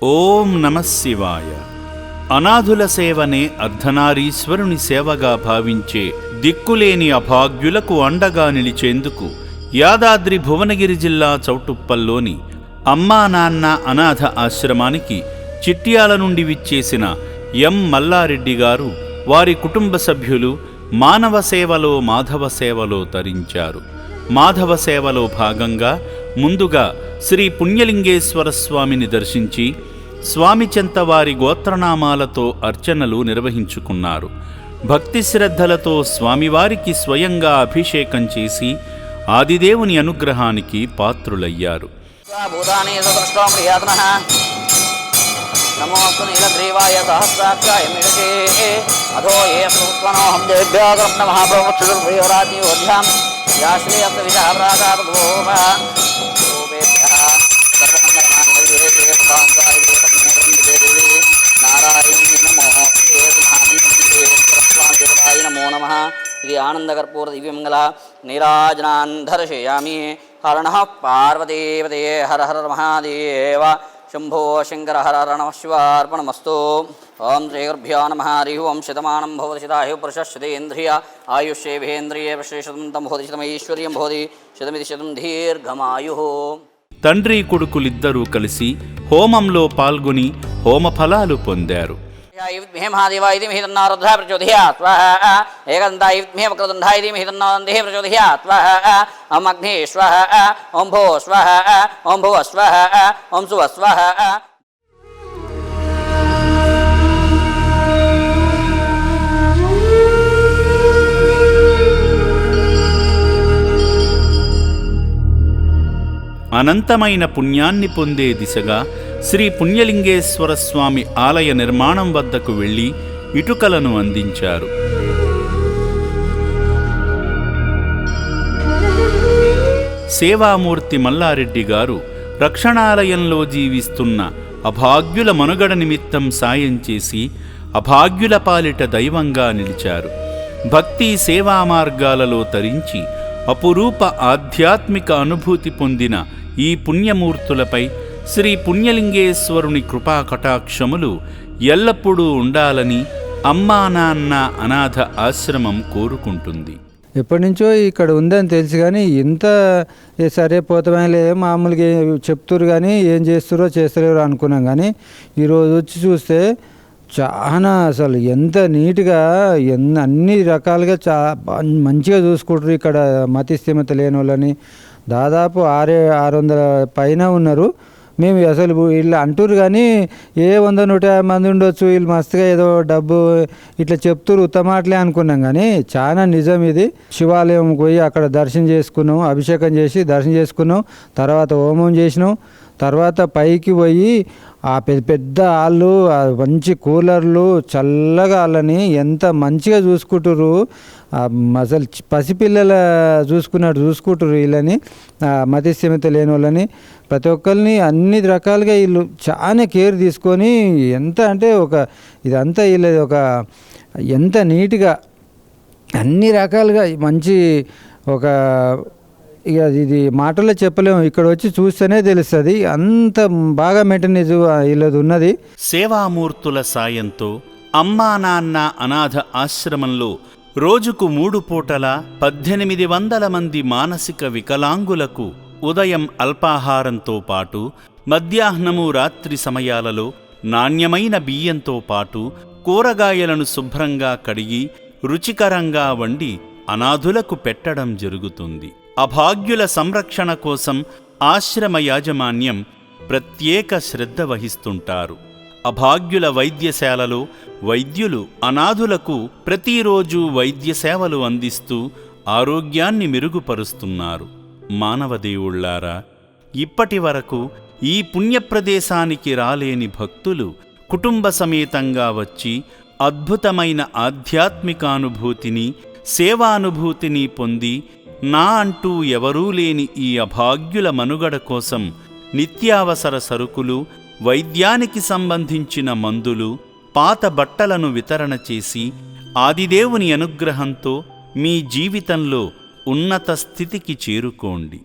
ఓం నమః శివాయ. అనాథుల సేవనే అర్ధనారీశ్వరుని సేవగా భావించే దిక్కులేని అభాగ్యులకు అండగా నిలిచేందుకు యాదాద్రి భువనగిరి జిల్లా చౌటుప్పల్లోని అమ్మా నాన్న అనాథ ఆశ్రమానికి చిట్యాల నుండి విచ్చేసిన ఎం మల్లారెడ్డి గారు వారి కుటుంబ సభ్యులు మానవ సేవలో మాధవ సేవలో తరించారు. మాధవ సేవలో భాగంగా ముందుగా శ్రీ పుణ్యలింగేశ్వర స్వామిని దర్శించి స్వామి చెంత వారి గోత్రనామాలతో అర్చనలు నిర్వహించుకున్నారు. భక్తి శ్రద్ధలతో స్వామివారికి స్వయంగా అభిషేకం చేసి ఆదిదేవుని అనుగ్రహానికి పాత్రులయ్యారు. నమోస్తు నీలగ్రీవాయ సహస్రాక్షాయ మిడకే అధో ఏ స్వనోహం దేభ్యోగం మహాప్రవక్షుర్భయోరాజ్యోధ్యాం యాశ్రేయస్త విజాభ్రాతాపగోమ రూపేభ్యః నారాయణీ నమో నమః. ఇది ఆనందకర్పూర దివ్యమంగళ నీరాజనాన్ దర్శయామి. హరణః పార్వతీపతే హర హర మహాదేవ శంభో శంకర హర హర నమః శివార్పణమస్తు. ఓం శ్రీ గురుభ్యో నమః. హరి ఓం. శతమానం భవతి శతాయు పురుషశతేంద్రియ ఆయుష్యేంద్రియే శ్రేషతం భవతి శతమైశ్వర్యం భవతి శతమితి శతం దీర్ఘమాయు. తండ్రి కొడుకులిద్దరూ కలిసి హోమంలో పాల్గొని హోమఫలాలు పొందారు. మహాదేవాయ ధీమహి తన్నో రుద్రః ప్రచోదయాత్. స్వాహ. ఏకదంతాయ విద్మహే వక్రతుండాయ ధీమహి తన్నో నందిః ప్రచోదయాత్. స్వాహ. ఓం అగ్నే స్వాహ. ఓం భో స్వాహ. ఓం భువ స్వాహ. ఓం సువ స్వాహ. అనంతమైన పుణ్యాన్ని పొందే దిశగా శ్రీ పుణ్యలింగేశ్వర స్వామి ఆలయ నిర్మాణం వద్దకు వెళ్లి ఇటుకలను అందించారు. సేవామూర్తి మల్లారెడ్డి గారు రక్షణాలయంలో జీవిస్తున్న అభాగ్యుల మనుగడ నిమిత్తం సాయం చేసి అభాగ్యుల పాలిట దైవంగా నిలిచారు. భక్తి సేవా మార్గాలలో తరించి అపురూప ఆధ్యాత్మిక అనుభూతి పొందిన ఈ పుణ్యమూర్తులపై శ్రీ పుణ్యలింగేశ్వరుని కృపా కటాక్షములు ఎల్లప్పుడూ ఉండాలని అమ్మా నాన్న అనాథ ఆశ్రమం కోరుకుంటుంది. ఎప్పటి నుంచో ఇక్కడ ఉందని తెలుసు కానీ ఇంత సరే పోతామే లేదు మామూలుగా చెప్తురు కానీ ఏం చేస్తారో చేస్తలేరో అనుకున్నాం. కానీ ఈరోజు వచ్చి చూస్తే చాలా అసలు ఎంత నీట్గా అన్ని రకాలుగా మంచిగా చూసుకుంటారు. ఇక్కడ మతి స్థిమిత లేని వాళ్ళని దాదాపు 600 పైన ఉన్నారు. మేము అసలు వీళ్ళు అంటారు కానీ 100-150 మంది ఉండొచ్చు, వీళ్ళు మస్తుగా ఏదో డబ్బు ఇట్లా చెప్తురు ఉత్తమాటలే అనుకున్నాం. కానీ చాలా నిజం ఇది. శివాలయం పోయి అక్కడ దర్శనం చేసుకున్నాం, అభిషేకం చేసి దర్శనం చేసుకున్నాం, తర్వాత హోమం చేసినాం. తర్వాత పైకి పోయి ఆ పెద్ద పెద్ద వాళ్ళు మంచి కూలర్లు చల్లగా వాళ్ళని ఎంత మంచిగా చూసుకుంటారు. అసలు పసిపిల్లల చూసుకున్నట్టు చూసుకుంటారు వీళ్ళని, మతి స్థిమిత లేని వాళ్ళని. ప్రతి ఒక్కరిని అన్ని రకాలుగా వీళ్ళు చాలా కేర్ తీసుకొని ఎంత అంటే ఇదంతా వీళ్ళది ఎంత నీట్గా అన్ని రకాలుగా మంచి ఇక ఇది మాటల్లో చెప్పలేము, ఇక్కడ వచ్చి చూస్తేనే తెలుస్తుంది. అంత బాగా మెయింటెనెన్స్ వీళ్ళది ఉన్నది. సేవామూర్తుల సాయంతో అమ్మా నాన్న అనాథ ఆశ్రమంలో రోజుకు 3 పూటల 1800 మంది మానసిక వికలాంగులకు ఉదయం అల్పాహారంతో పాటు మధ్యాహ్నము రాత్రి సమయాలలో నాణ్యమైన బియ్యంతో పాటు కూరగాయలను శుభ్రంగా కడిగి రుచికరంగా వండి అనాథులకు పెట్టడం జరుగుతుంది. అభాగ్యుల సంరక్షణ కోసం ఆశ్రమ యాజమాన్యం ప్రత్యేక శ్రద్ధ వహిస్తుంటారు. అభాగ్యుల వైద్యశాలలో వైద్యులు అనాథులకు ప్రతిరోజు వైద్య సేవలు అందిస్తూ ఆరోగ్యాన్ని మెరుగుపరుస్తున్నారు. మానవదేవుళ్లారా, ఇప్పటి వరకు ఈ పుణ్యప్రదేశానికి రాలేని భక్తులు కుటుంబ సమేతంగా వచ్చి అద్భుతమైన ఆధ్యాత్మికానుభూతిని సేవానుభూతిని పొంది నా అంటూ ఎవరూ లేని ఈ అభాగ్యుల మనుగడ కోసం నిత్యావసర సరుకులు, వైద్యానికి సంబంధించిన మందులు, పాత బట్టలను వితరణ చేసి ఆదిదేవుని అనుగ్రహంతో మీ జీవితంలో ఉన్నత స్థితికి చేరుకోండి.